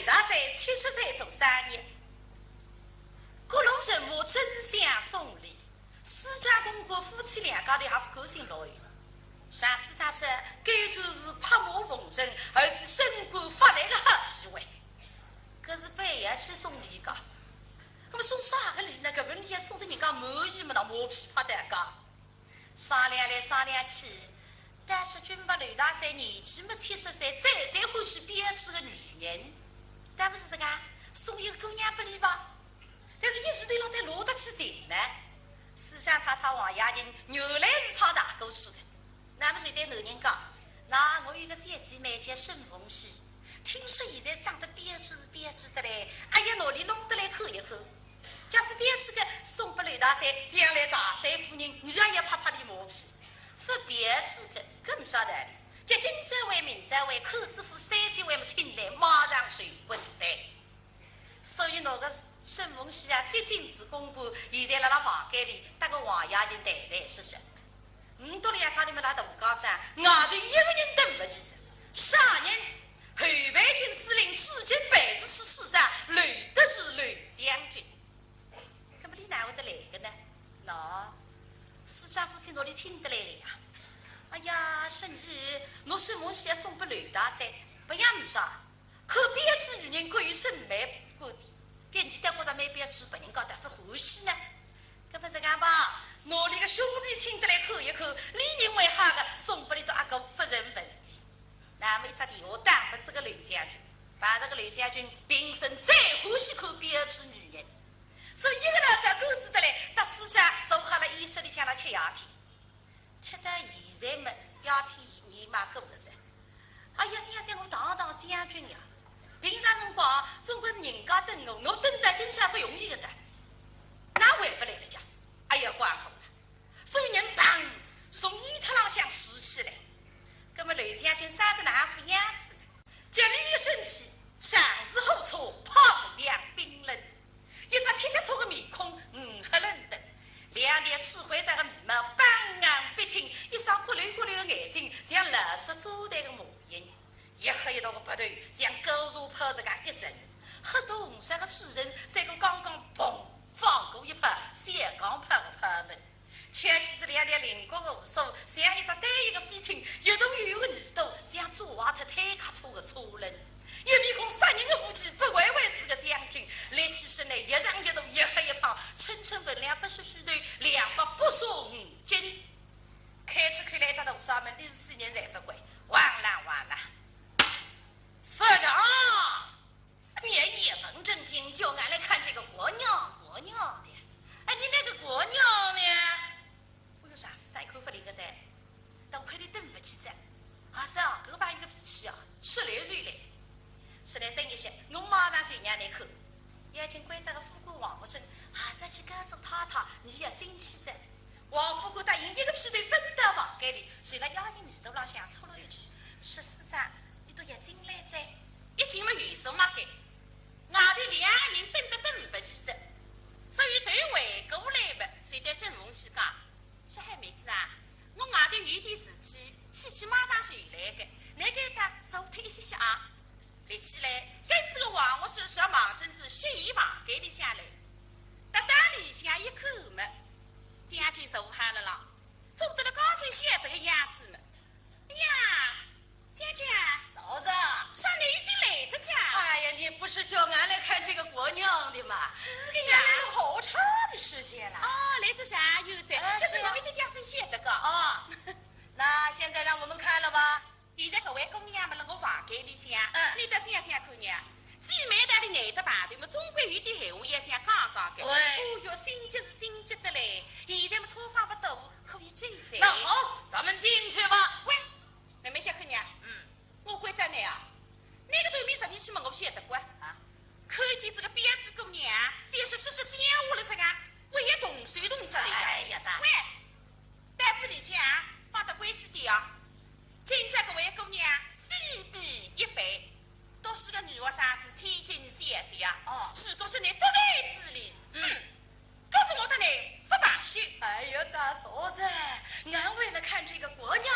雷大帅70岁做3年，各路人马争相送礼，私家公公夫妻2家头也不高兴落雨。啥事啥事，该就是拍马逢人，而且升官发财的好机会。可是半夜去送礼个，那么送啥个礼呢？搿问题送得人家满意么？那磨皮拍的个，商量来商量去。但是军阀刘大帅年纪没70岁，再欢喜编织个女人，但不是这个送一个姑娘不理吧？但是一时对让他落得起劲呢。思想太太王亚人原来是唱大故事的，那么谁对男人讲？那我有个小姐妹叫沈凤喜，听说现在长得编织的嘞，哎呀，哪里弄得来看一看？假使编织的送给刘大帅，将来大帅夫人女儿也拍拍你毛皮。不编织的更晓得的，叫金州为民州为口子府3级为么请来，马上水滚的。所以那个沈凤喜啊，接近子公布，现在辣辣房间里，搭个王亚人谈谈说说。到了呀，看你们拉大讲讲，外头一个人都不记着。啥人？后备军司令至今8日14长，雷的是雷将军。那么你哪会得来个呢？那私家夫妻哪里请得来的呀？哎呀，甚至我沈凤喜送给刘大帅，不样啥，可编织女人关于审美观点，别你的觉着没编织，别人觉得不欢喜呢。搿不是讲吧？哪里个兄弟请得来看一看，你认为哈个送给你的阿个不成问题。那么一只电话打不是个刘将军，把这个刘将军平生最欢喜看编织女人，所以一个老早狗子的来，到私家收下了医生里向来吃鸦片，吃到现在么鸦片你买够了噻。哎呀，想想我堂将军呀，平常辰光总归是人家等我等到今朝不容易的噻，哪回不来了讲？哎呀，关好了，所以人砰从衣特浪向拾起来。那么刘将军生得那副样子，叫你一个身体上至后侧胖亮冰冷，一张铁脚粗的面孔黑冷的，2条赤灰的面毛半昂笔挺，一双骨溜的眼睛像老式炸弹的模样，一黑一道的白头像狗肉泡着个一阵，黑到红色的齿人在个刚刚砰放过一拍小钢炮的炮门，牵起是2条灵光的手，像一只单一的飞艇，一动又有个耳朵，像左瓦特坦克车的车轮，一面孔杀人的武器，不外为是个将军，立起身来一长一短，一黑一胖，称分量不虚虚头，2把不说5斤，开出去来这大厦门，24年才不归，完了，社长，你也一本正经叫俺来看这个国娘的，哎，你那个国娘呢？我有啥事再口不灵个噻？都快点等不起噻！啊是啊，这个把一个脾气啊，吃来睡来。是来等一下，我马上去让你看。眼睛关着个副官王福生，还是去告诉太太，你要争气噻。王副官答应一个屁头奔到房间里，随了压进耳朵浪向出了一句：“14长，你都要进来噻。”一听嘛，语声嘛给，外头2个人等不起噻。所以对回过来吧，谁对沈凤喜讲：“小孩妹子啊，我外头有点事体，气马上就来的，你给他稍退一些啊。”立起来，跟这个王我是小忙真子洗衣房给你下来，到大里向一口嘛，将军受寒了啦，做得了刚才写的个样子嘛。哎呀，将军啊，嫂子，上你已经来着家。哎呀，你不是叫俺来看这个国娘的吗？是个呀，来了好长的时间了。哦，来这下有在，这是我一点点分写的个啊。那现在让我们看了吧。现在各位姑娘们了，我房间里向，你得想想看呀。姐妹带的男的排队嘛，总归有点闲话也想讲讲的。哦哟，心急是心急的嘞，现在嘛车方不多，可以走走。那好，咱们进去吧。喂，妹妹叫姑娘，我关在内啊。那个对面10年去嘛，我不晓得过啊。看见这个编织姑娘，非说说闲话了，啥个？我也动手动脚的呀。哎呀，大。喂，袋子里向放的规矩点啊。今朝各位姑娘非比一般，都是个女学生子，天津小姐啊。哦，如果是你得来之理，可是我的你不罢休。哎呀，大嫂子，俺为了看这个国娘，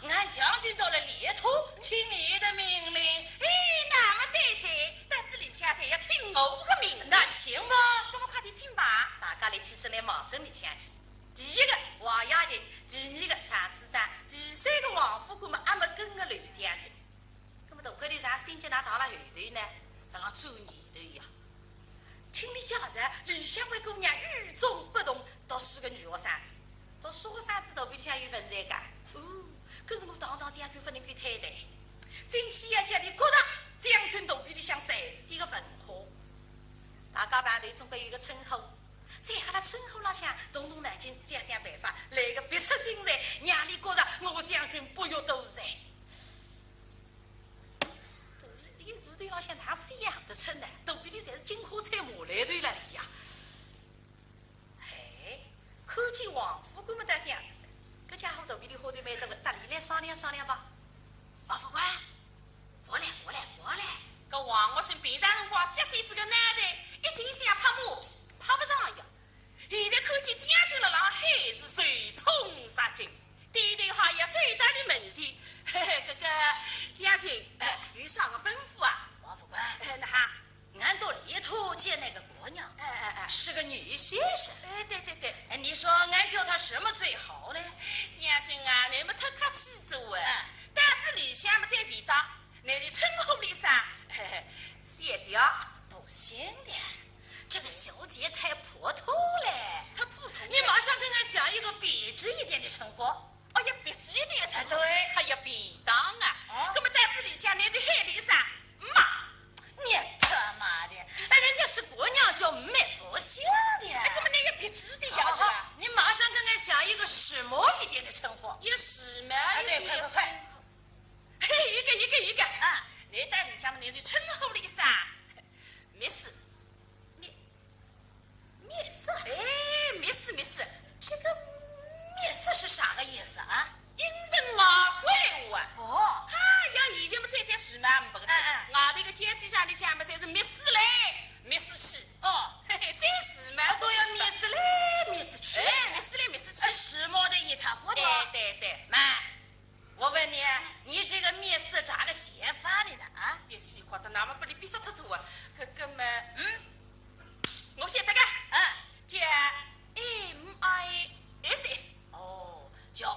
俺将军到了猎头，听你的命令。哎，那么对在，袋子里是来毛镇里乡去。第一个王亚琴，第二个常思长，第三个王副官嘛，还没跟个刘将军。那么大块的啥新接拿到了后头呢，让我走年头呀。听你讲着，李香桂姑娘与众不同，倒是个女学生子，到小学生子头边里向有份在干。哦，可是我当将军不能够太太。进去呀，家里觉着将军肚皮里向侪是点个文化。大家班头总归有个称呼，在他的称呼浪向动动脑筋想想办法，来个别出心裁，让你觉着我将军不欲多才。都是一个字对浪向哪是一样的称呢？肚皮里侪是金花菜马来头了里呀。哎，看见王副官们得想着，搿家伙肚皮里花头蛮多个，搭里来商量商量吧。王副官。过来！搿王学生平常辰光小岁子个脑袋，一劲想拍马屁，拍不上呀。现在看见将军辣浪，还是随冲杀进，对头好要最大的问题。搿个将军，有啥个吩咐啊？王副官，那哈，俺到里头见那个姑娘，是个女学生。对。你说俺叫她什么最好呢？将军啊，你们太客气做啊。胆子里向么在地当，那就称呼里上，谢姐不行的，这个小姐太普通了。太普通，你马上跟俺想一个别致一点的称呼。哦呀，别致一点的称呼，对，还要便当啊。那么胆子里向你在海里上，妈，你他妈的，人家是姑娘叫妹不行的。那么你要别致的呀。好，你马上跟俺想一个时髦一点的称呼。有时髦一点的快。一个啊！你带里向么？你就称呼里上，Miss，这个 Miss 是啥个意思啊？英文嘛，怪话。哦，要现在么再时髦不个子？外头个阶级上里向么侪是 Miss 来 ，Miss 去。哦，再时髦都要 Miss 来 Miss 去。Miss 来 Miss 去，时髦的一塌糊涂。对。妈，我问你，你这个Miss咋个写法的呢？啊？别西瓜子，那么把你逼死他走啊！搿么，我写这个，叫 MISS。哦，叫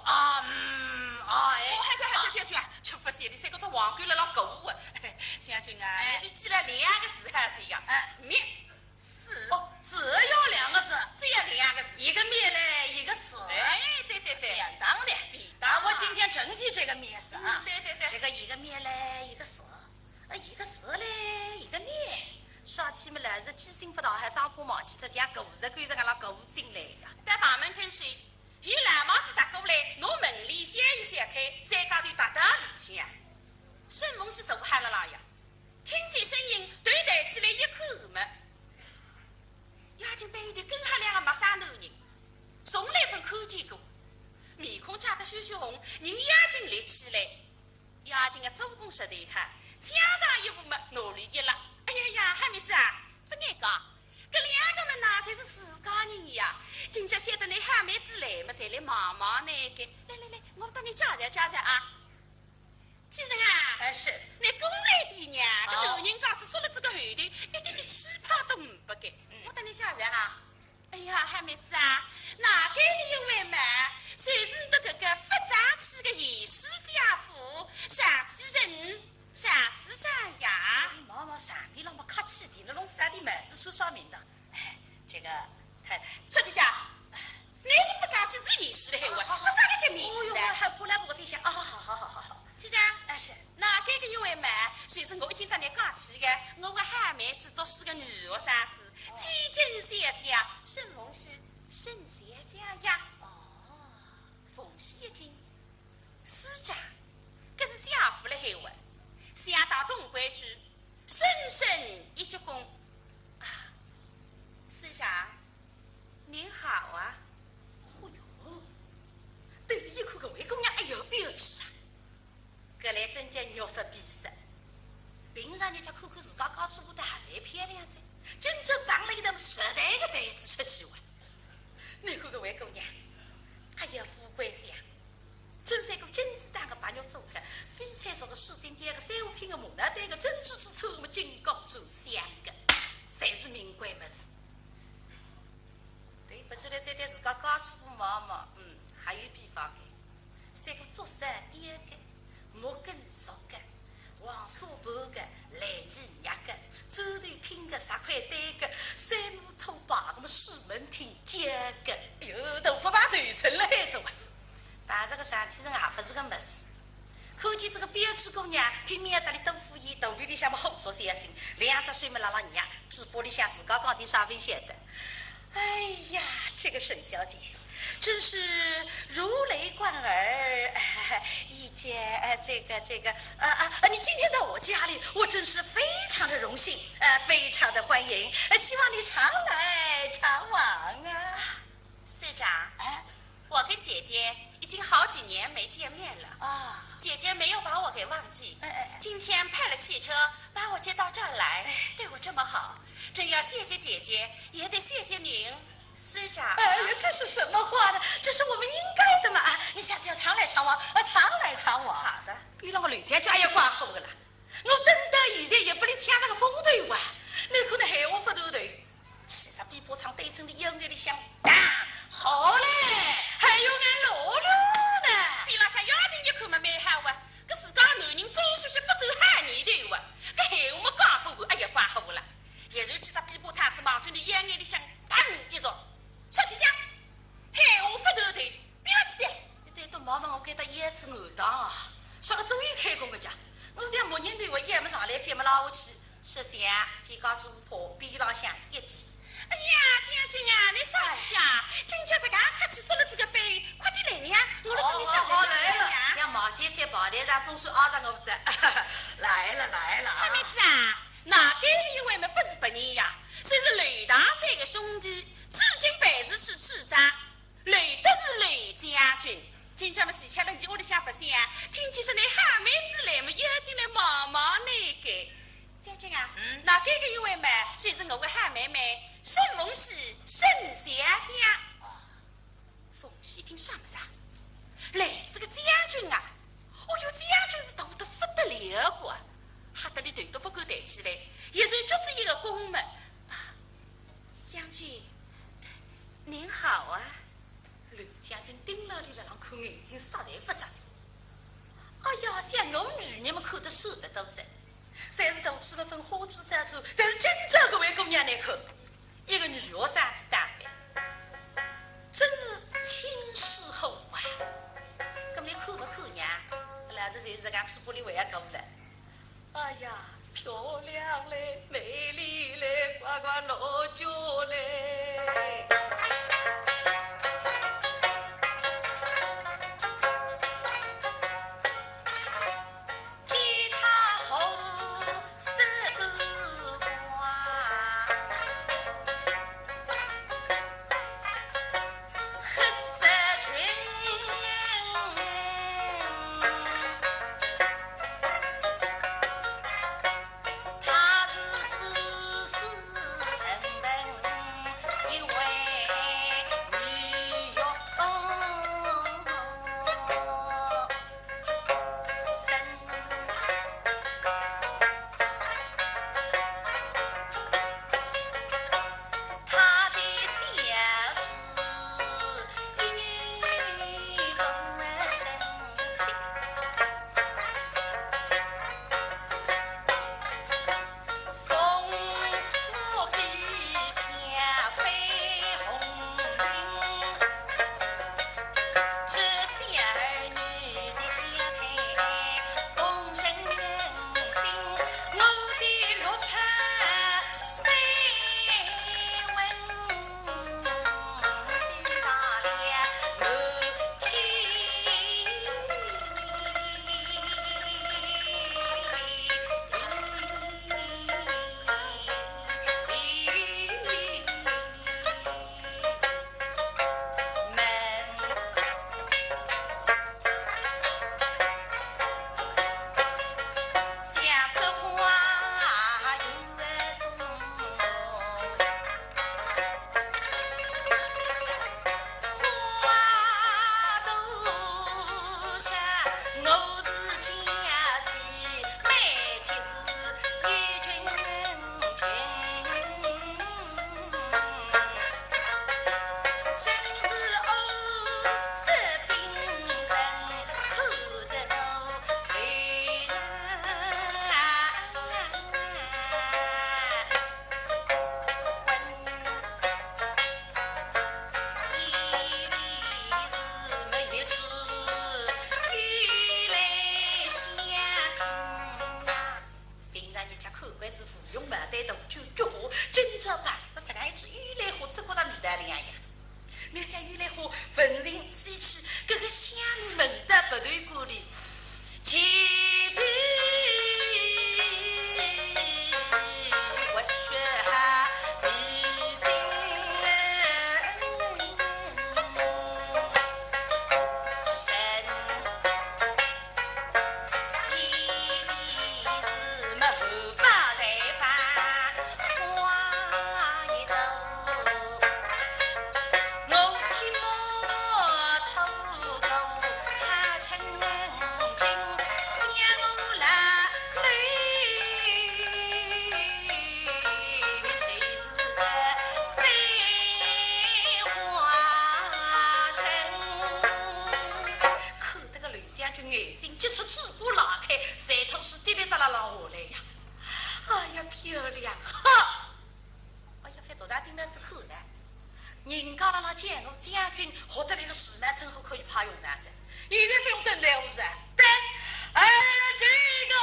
将军啊，吃不消的三个只皇冠了老狗啊！将军啊，你就记了2个字哈，这样，Miss。哦，只要2个字，只要2个字，一个灭嘞，一个死。对，便当的。我今天真记这个Miss啊。对。这个一个灭嘞，一个死，一个死嘞，一个灭。上天么来日记心不到，还张破忘记他家狗日赶着俺拉狗进来呀。在房门口睡，有蓝帽子打过来，拿门里掀一掀开，三家头打里向。沈梦是手喊了啦呀，听见声音，对抬起来一看么，眼睛背后头跟下2个陌生男人，从来没看见过，面孔加得羞羞红，人眼睛立起来，眼睛的做工石头哈，向上一步么，哪里一拉，哎呀，汉妹子啊，不爱讲，搿2个么哪才是自家人呀？今朝晓得你汉妹子来么，才来忙那个，来，我帮你介绍啊。既然是你公来的娘，搿男人家子说了这个后头，一点点气泡都不给。我帮你介绍啊。哎呀，汉妹子啊，哪该有位嘛？随是你的搿个发长气的严氏家父，上气人，上司长呀。毛上面那么客气点，那弄啥的门子说上面的。这个太太，出去讲，你是不长气是严氏的闲话，这啥个叫面子的？还不来不飞翔。好。就这样，是。哪该个有位嘛？随是我已经跟你讲起的，我个汉妹子都是个女学生子，千金小姐，沈凤喜，沈小姐呀。凤喜一听，师长，这是家父的闲话，想到东关去，深深一鞠躬。师长，您好啊。对面一看个魏姑娘，有标志啊！搿来真叫肉发比试。平常人家看看自家高处舞的还蛮漂亮子，真正绑了一头实在的袋子出去玩。你看个魏姑娘，哎呀，富贵相，真是一个金子蛋的白肉做的，翡翠熟的水晶点个3、5品的木乃丹个珍珠之丑么金刚做香的，侪是名贵么事。对不住，毛毛，还有比方的，三个左山第二个，木根熟个，黄沙盘个，来鸡鸭个，周头拼个，啥块单个，三木头把个么西门町接个，哎呦，豆腐把头成了海种啊！把这个上天人也不是个么事。可见这个标致姑娘拼命搭里豆腐衣，肚皮里向么好做三心，两只手么拉拉娘，嘴巴里向自家讲点啥危险的。哎呀，这个沈小姐真是如雷贯耳，一见这个你今天到我家里，我真是非常的荣幸，非常的欢迎，希望你常来常往啊。市长，我跟姐姐已经好几年没见面了啊，姐姐没有把我给忘记，今天派了汽车把我接到这儿来，对我这么好，真要谢谢姐姐，也得谢谢您，司长。哎呀，这是什么话呢？这是我们应该的嘛！你下次要常来常往，常来常往。好的。比让我刘将军也怪好的了，我等到现在也不里抢那个风头啊！你可能害我不头头，现在比波场对阵的有眼里想打，好嘞，还有俺老了呢。比拉下妖精一口嘛蛮好啊，可自家男人总许是不走汉年头啊，搿害我们讲不完，哎呀怪好我了。一然去只比波场子望着你眼里想打一着，小姐姐，害我不头头，不要去的。你再多麻烦我给他椰子鹅当啊！说个终于开工个家，我这木人头我也没上来，翻没拉下去。十三天高起坡，边浪向一片。哎呀，将军啊，你小姐姐，今朝这个客气说了这个杯，快点来呀！我来跟你讲好来了，像毛三菜宝台上总是熬上我不着。来了。二妹子啊，哪个一位嘛不是别人呀？虽是雷大三个兄弟，至今办事是次长，雷的是雷将军。今朝么洗吃了你屋里向白相，听见说你汉妹子来么，约进来忙那个。将军啊，哪个一位嘛，虽是我的汉妹妹，沈凤喜沈小姐。凤喜听啥么子啊？来这个将军啊！哦哟，将军是大得不得了个，吓得你头都不敢抬起来，一然脚子一个宫门。将军，您好啊！刘将军盯牢里了，让看眼睛实在不实在。哎呀，像我们女人们看得舍得多着，虽是都吃了份花枝山猪，但是今朝个位姑娘来看，一个女学生子打扮，真是气势宏啊！咁你看不看呀？老子就是讲去玻璃为啊够了。哎呀，漂亮嘞，美丽嘞，呱呱老脚嘞。他是丝丝藤藤，因为家口官是芙蓉门带动就菊花，今朝摆着这个一只玉兰花，只觉得味道亮呀。那像玉兰花闻人喜气，这个香里闻的不对锅里，前边我说已经神。人家让他见我将军获得了一个世满称号，可以派用啥子？现在非用等待我是？对，这个，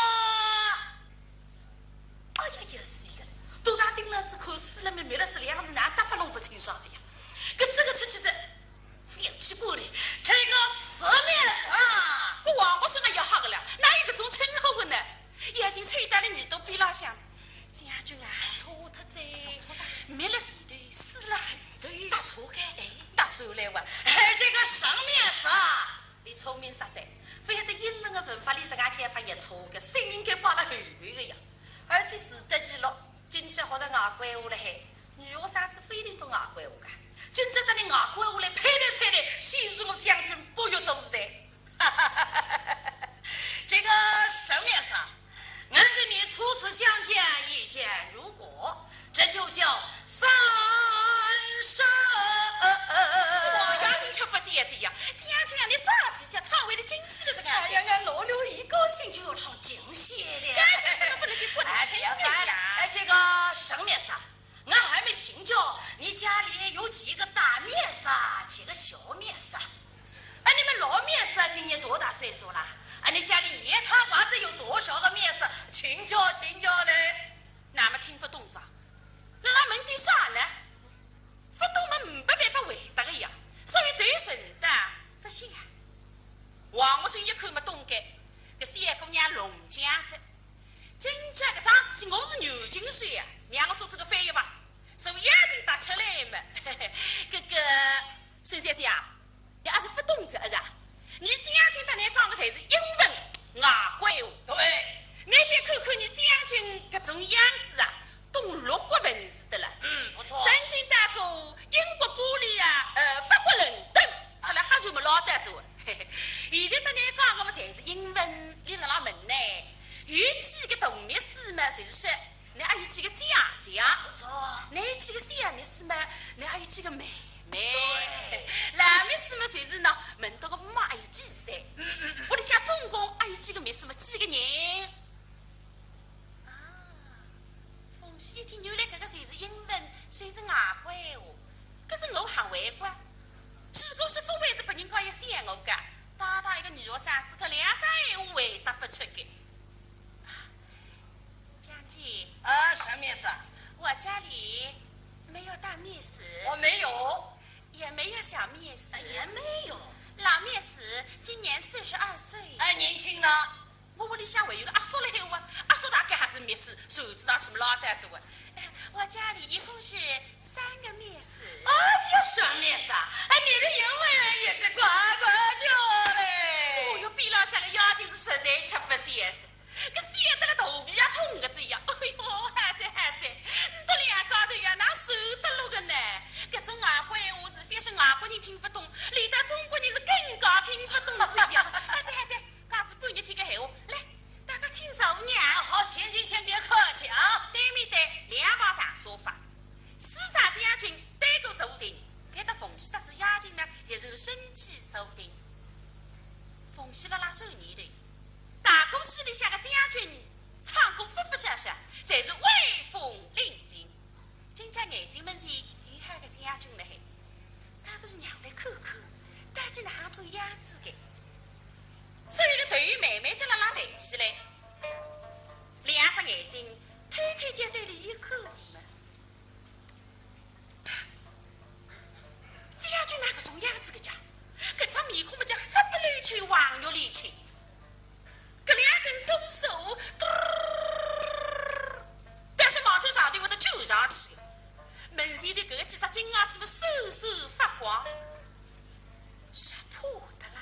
哎呀，有死一个，都打顶了之后死了没了是两个字难打发弄不清啥子呀？跟这个出去是非要去过的，这个死面啊！我王八说那要好个了，哪有个种称号的呢？眼睛吹大了你都比老乡，将军啊，错他在，没了谁的死了很。打错开，打错来哇！这个生面啥？你聪明啥噻？非要在英文的文法里自家讲法也错的，谁应该把它后头的呀？而且是得记了，今朝好在外国话了嘿，女学生是不一定懂外国话的。今朝在你外国话来配来，显示我将军不悦都在。这个生面啥？俺跟你初次相见，一见如故，这就叫三生。我要进去不是也这样？将军啊，你啥子叫草为了惊喜了这个？哎呀，俺老刘一高兴就要唱惊喜的。干啥子不能给过年请人呀？这个生面啥？俺还没请教，你家里有几个大面啥，几个小面啥？你们老面啥今年多大岁数了？你家里爷他娃子有多少个面啥？请教嘞。那么听不懂咋？那他问的啥呢？不懂嘛，没办法回答个呀。所以对神的不行啊。王我生一口没懂个，这三姑娘龙家子，今朝个桩事体我是牛津水呀，让我做这个翻译吧。手眼睛打出来嘛，这个沈小姐啊，你还是不懂这是啊？你将军当年讲的才是英文外国话，对。你先看看你将军这种样子啊，懂6国文字的了。不错。曾经待过英国巴黎啊，法国伦敦，出来还是我们老得做。现在当年讲的嘛，才是英文，你让他问呢。有几个同历史嘛，就是说，你还有几个姐姐？不错。你有几个小历史嘛？你还有几个妹妹？老历史嘛，就是呢，问到个妈还有几岁？我里想中国还有几个秘书嘛？几个人？凤西一听原来这个谁是英文，谁是外国话？可是我喊外国，几个是不会是别人讲也想我噶？大一个女学生，只可2、3话回答不出的。将军。什么意思？我家里没有大面食。我没有。也没有小面食。也没有。老面食今年42岁。年轻呢？我屋里向还有个阿叔嘞，阿叔大概还是面食，手指上去么老带着我。我家里一共是3个面食。什么面食？你的英文也是呱呱叫嘞。哦哟，比老乡的妖精是实在吃不消子，这写得了头皮也痛个这样。哎呦，孩子，你的脸高头呀，哪受得了个呢？这种外国话是非是外国人听不懂，连到中国人是更加听不懂这样。孩子，刚子半日听个闲话，来，大家听首娘。好，请别客气啊。对面的2房上沙发，四大将军单独坐定，看到凤喜的是押金呢，也是身体坐定。凤喜拉走你的，大公司里向的将军唱歌呼笑笑，才是威风凛凛。今朝眼睛们是厉害的将军了嘿，他不是让来看看，到底哪种样子的？所以个头慢慢就拉抬起来，2只眼睛推推荐对了一口嘛。这样就那个种样子个家，搿张面孔么叫黑不溜秋、黄肉里青，搿两根手，但是毛头上头会得揪上去，门前头搿个几只金牙子么闪闪发光，吓破的啦！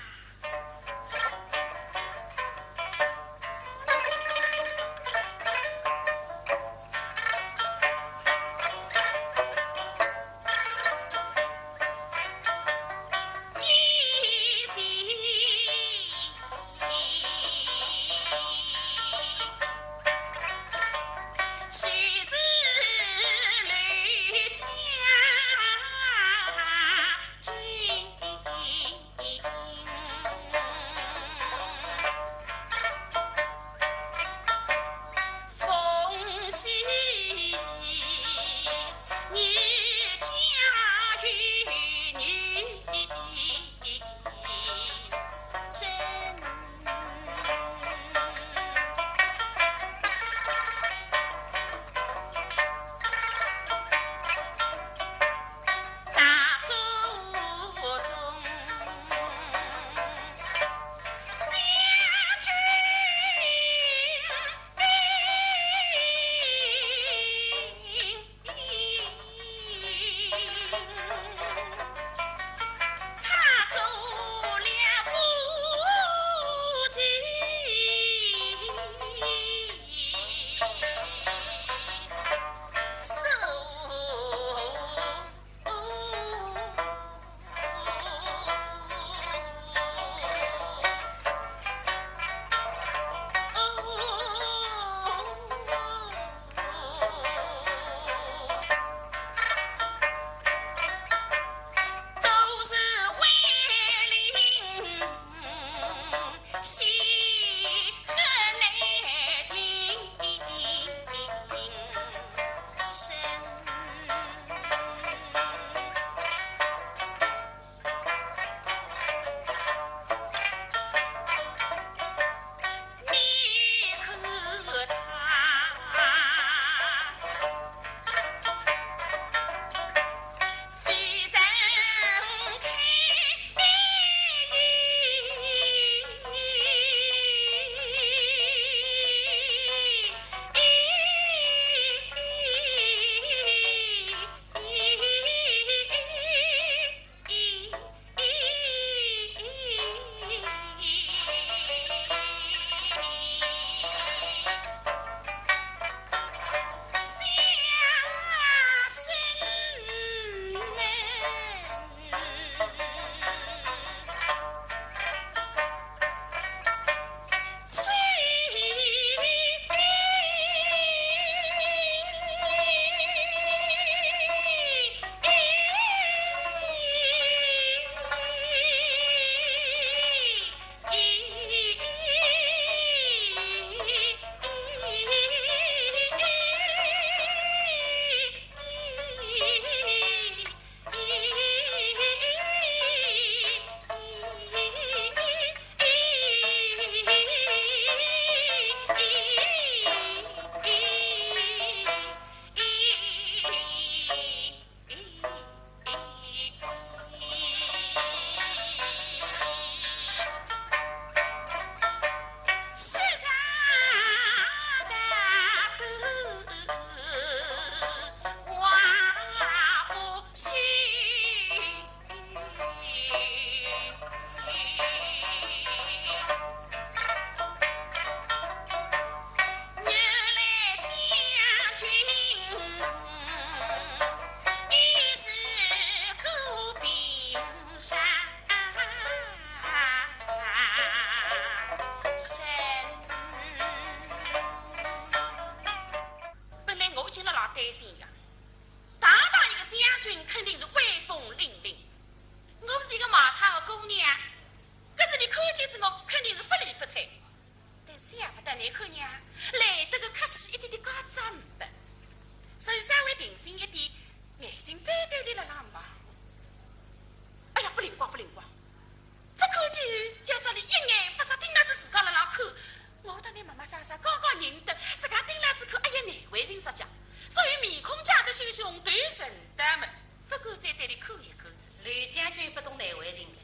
实讲，所以面孔家的心胸对神大门，不敢在这里口一口子。吕将军不懂内外人的，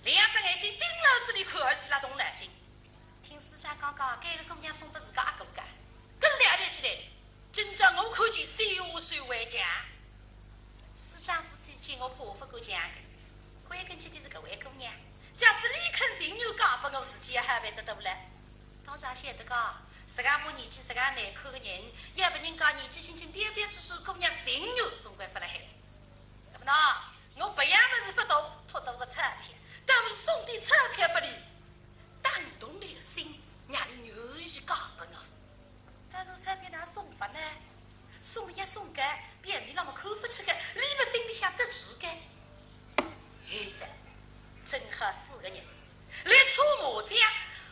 两只眼睛盯牢这里看儿去了东南京。听私家讲讲，该个姑娘送给自家阿哥干，可是两边起来的，真叫我看见袖手为强。私家夫妻见我破不够强的，归根结底是个位姑娘。假使你肯心有讲不我事体也还会得多了。当然晓得讲，自家把年纪自家难看的人，要不人家年纪轻轻点点之数，姑娘心肉总归发了海。那么呢，我不要么是不多，拖到个钞票，倒是送点钞票给你，打动你的心，让你愿意讲给我。但是钞票哪送法呢？送也送个，别你让我口不吃个，你们心里想得志个。现在正好4个人来搓麻将，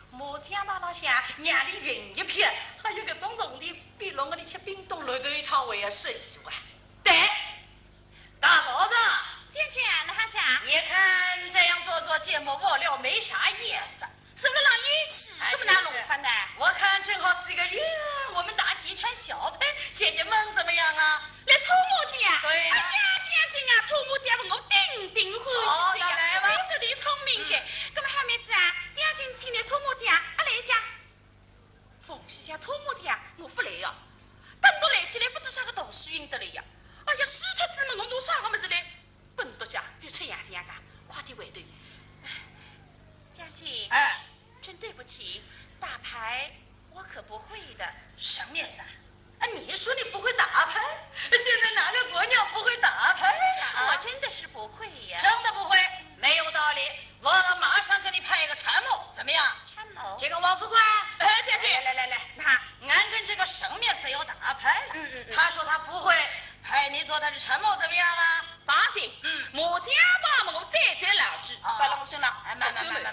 麻将嘛老想让你赢一票，还有个种种的比弄个你吃冰冻绿豆一趟为要省一万。对，大嫂子，姐姐，那还讲？你看这样做节目无聊，没啥意思。受了让语气，怎么拿弄法呢？我看正好是一个人，我们打几圈小牌，解解闷怎么样啊？来搓麻将？对呀。哎呀，将军啊，搓麻将我顶欢喜的呀！你说的聪明的。那么汉妹子啊，将军请来搓麻将，来讲。凤西乡搓麻将，我不来呀。等到来起来，不知啥个读书赢得来呀。哎呀，死特子们，我弄啥个么子来？笨犊家，别吃洋香啊！快点回头。将军，哎，真对不起，打牌我可不会的。什么意思啊？你说你不会打牌，现在哪个国娘不会打牌呀？我真的是不会呀。真的不会，没有道理。我马上给你派一个参谋，怎么样？参谋，这个王副官，将军，来，俺跟这个省面是要打牌了。他说他不会，派你做他的参谋，怎么样啊？放心，麻将吧，我再老句，不弄行了。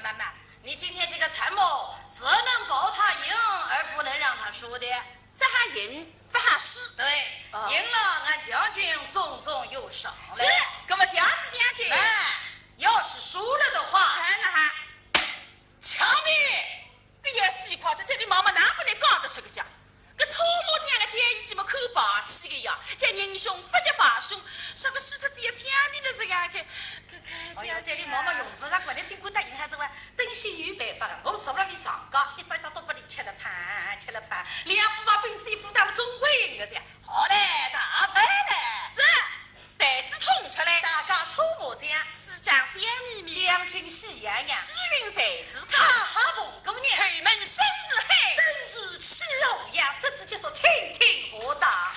慢，你今天这个参谋只能保他赢，而不能让他输的。这还赢，不还输。对，赢了俺将军重有赏嘞。是，那么下次将军，要是输了的话，那还枪毙！这也死夸这里妈妈哪不能讲得出个讲？这搓麻将的建议怎么口霸气的呀？这英雄不结霸兄，啥个死特子也枪毙了这样个。哎呀，这里妈妈用不上管你经过答应还是话，等些有办法了。我受不了你上岗，一张都把你吃了盘，两副把兵子一副打了中规赢个这样。好嘞，打牌嘞。是，袋子捅出来，大家搓麻将，四将香绵绵，将军喜洋洋，诗云谁是他哈凤姑娘，开门深似海，真是吃肉呀！这次就说倾听火大。